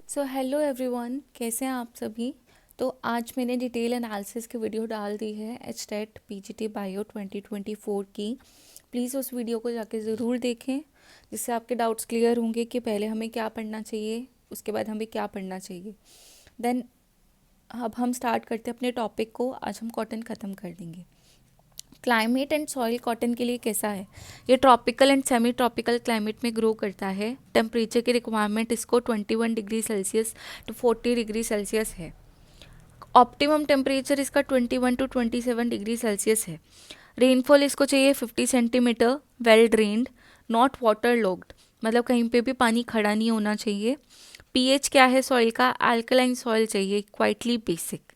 So hello everyone, कैसे हैं आप सभी। तो आज मैंने डिटेल एनालिसिस की वीडियो डाल दी है एचटेट पीजीटी बायो 2024 की। प्लीज़ उस वीडियो को जाके ज़रूर देखें, जिससे आपके डाउट्स क्लियर होंगे कि पहले हमें क्या पढ़ना चाहिए, उसके बाद हमें क्या पढ़ना चाहिए। देन अब हम स्टार्ट करते हैं अपने टॉपिक को। आज हम कॉटन ख़त्म कर देंगे। क्लाइमेट एंड सॉइल कॉटन के लिए कैसा है। ये tropical and semi tropical climate में ग्रो करता है। टेम्परेचर की रिक्वायरमेंट इसको 21 degree Celsius to 40 degree Celsius है। ऑप्टिमम टेम्परेचर इसका 21 टू 27 डिग्री सेल्सियस है। रेनफॉल इसको चाहिए 50 centimetre, well drained, not water logged, मतलब कहीं पे भी पानी खड़ा नहीं होना चाहिए। पीएच क्या है सॉइल का, अल्कलाइन सॉइल चाहिए, quietly basic.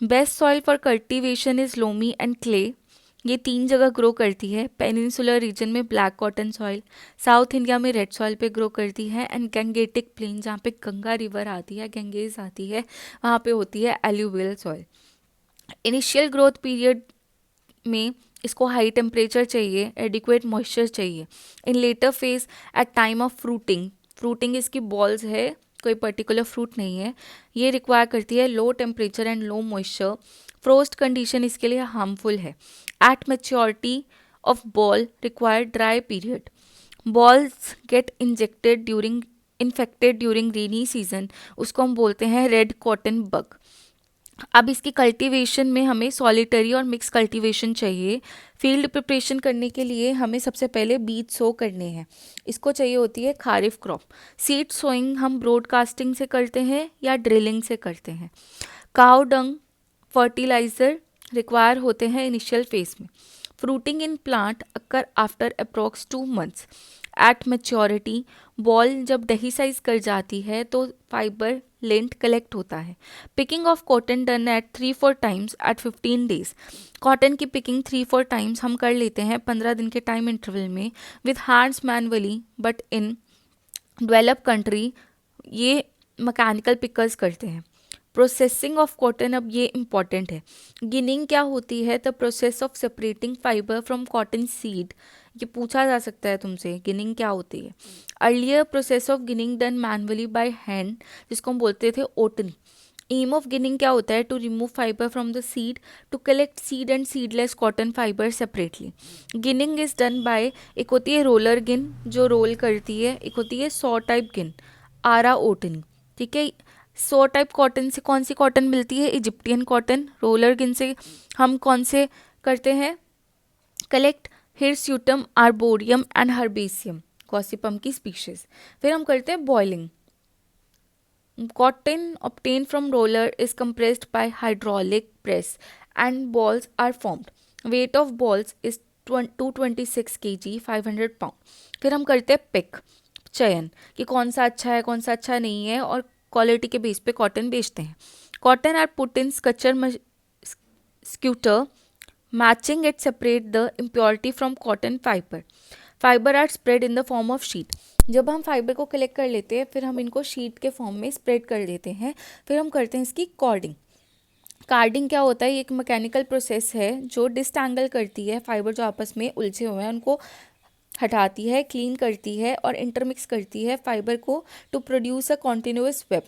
Best soil for cultivation is loamy and clay. ये 3 जगह ग्रो करती है। पेनिनसुलर रीजन में black cotton soil, south India में रेड सॉइल पे ग्रो करती है, एंड गंगेटिक प्लेन जहाँ पे गंगा रिवर आती है, गंगेज आती है, वहाँ पे होती है alluvial soil. Initial growth period में इसको हाई टेम्परेचर चाहिए, एडिक्वेट मॉइस्चर चाहिए। In later phase at time of fruiting, fruiting इसकी बॉल्स है, कोई पर्टिकुलर फ्रूट नहीं है, ये रिक्वायर करती है low temperature and low moisture. Frost condition इसके लिए हार्मफुल है। At maturity of boll require dry period. Bolls get injected during infected during rainy season, उसको हम बोलते हैं रेड कॉटन बग। अब इसकी कल्टीवेशन में हमें सॉलिटरी और मिक्स कल्टीवेशन चाहिए। फील्ड प्रिपरेशन करने के लिए हमें सबसे पहले बीज सो करने हैं। इसको चाहिए होती है खारिफ क्रॉप। सीड सोइंग हम ब्रॉडकास्टिंग से करते हैं या ड्रिलिंग से करते हैं। काउ डंग फर्टिलाइजर रिक्वायर होते हैं इनिशियल फेज में। Fruiting in plant occur after approx 2 months. Eight maturity ball जब दही साइज कर जाती है तो फाइबर लेंट कलेक्ट होता है। Picking of cotton done at 3-4 times at 15 days. Cotton की पिकिंग 3-4 टाइम्स हम कर लेते हैं 15 दिन के टाइम इंटरवल में with hands manually, but in develop country ये मैकेनिकल पिकर्स करते हैं। प्रोसेसिंग ऑफ कॉटन, अब ये इम्पॉर्टेंट है। गिनिंग क्या होती है, the process of separating fibre from cotton seed. ये पूछा जा सकता है तुमसे, गिनिंग क्या होती है। Earlier process of ginning done manually by hand, जिसको हम बोलते थे ओटनी। एम ऑफ गिनिंग क्या होता है, to remove fibre from the seed, to collect seed and seedless cotton fibre separately. Ginning is done by, एक होती है रोलर गिन जो रोल करती है, एक होती है सॉ टाइप गिन, आरा ओटनी। ठीक है, सो टाइप कॉटन से कौन सी कॉटन मिलती है, इजिप्टियन कॉटन। रोलर गिन से हम कौन से करते हैं कलेक्ट, हिरस्यूटम, आर्बोरियम एंड हर्बेसियम, गॉसिपम की स्पीशीज। फिर हम करते हैं boiling. Cotton obtained from roller is compressed by hydraulic press and balls are formed. Weight of balls is 226 kg, 500 pound। फिर हम करते हैं पिक, चयन, कि कौन सा अच्छा है कौन सा अच्छा नहीं है, और क्वालिटी के बेस पे कॉटन बेचते हैं। Cotton are put in scutcher scutcher, matching it separate the impurity from cotton fibre. Fibre are spread in the form of sheet. जब हम फाइबर को कलेक्ट कर लेते हैं फिर हम इनको शीट के फॉर्म में स्प्रेड कर देते हैं। फिर हम करते हैं इसकी कॉर्डिंग। कार्डिंग क्या होता है, ये एक मैकेनिकल प्रोसेस है जो डिस्टैंगल करती है फाइबर जो आपस में उलझे हुए हैं उनको हटाती है, क्लीन करती है और इंटरमिक्स करती है फाइबर को to produce a continuous web.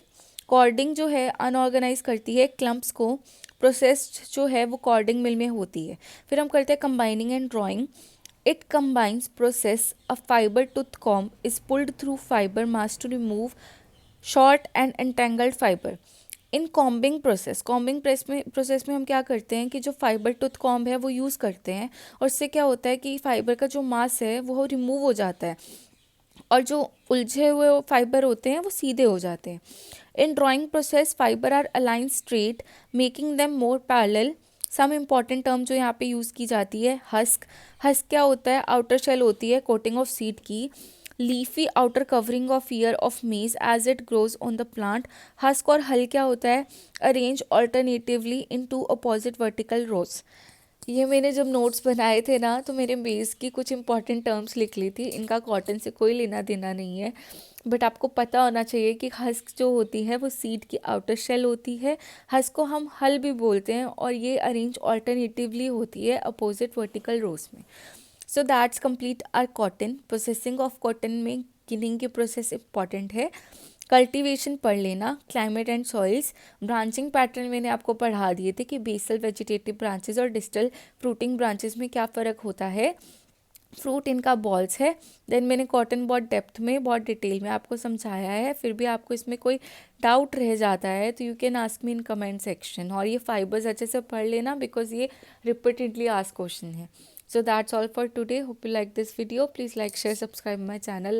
Carding जो है अनऑर्गेनाइज करती है क्लम्प्स को। प्रोसेस जो है वो कॉर्डिंग मिल में होती है। फिर हम करते हैं combining and drawing. It combines process a fiber tooth comb is pulled through fiber mass to remove short and entangled fiber. In combing process, combing process में हम क्या करते हैं कि जो फाइबर टूथ कॉम्ब है वो यूज़ करते हैं, और इससे क्या होता है कि फाइबर का जो मास है वो रिमूव हो जाता है और जो उलझे हुए फाइबर होते हैं वो सीधे हो जाते हैं। In drawing process fibre are align straight making them more parallel. Some important term जो यहाँ पे यूज़ की जाती है, हस्क। हस्क क्या होता है, आउटर शेल होती है कोटिंग ऑफ सीड की। Leafy outer covering of ear of maize as it grows on the plant. Husk और हल क्या होता है, arrange alternatively in two opposite vertical rows. ये मैंने जब नोट्स बनाए थे ना तो मेरे बेस की कुछ इंपॉर्टेंट टर्म्स लिख ली थी, इनका कॉटन से कोई लेना देना नहीं है, बट आपको पता होना चाहिए कि हस्क जो होती है वो सीड की आउटर शेल होती है। हस्क को हम हल भी बोलते हैं और ये अरेंज ऑल्टरनेटिवली होती है अपोजिट वर्टिकल रोज में। So that's complete our cotton. Processing of cotton में गिनिंग की प्रोसेस इंपॉर्टेंट है। कल्टीवेशन पढ़ लेना, climate and soils, branching pattern मैंने आपको पढ़ा दिए थे कि बेसल वेजिटेटिव ब्रांचेस और डिस्टल फ्रूटिंग ब्रांचेस में क्या फ़र्क होता है। फ्रूट इनका बॉल्स है। देन मैंने कॉटन बहुत डेप्थ में बहुत डिटेल में आपको समझाया है। फिर भी आपको इसमें कोई डाउट रह जाता है तो you can ask me in comment section. और ये फाइबर्स अच्छे से पढ़ लेना बिकॉज ये रिपीटेडली आस्क क्वेश्चन है। So that's all for today. Hope you like this video. Please like share subscribe my channel.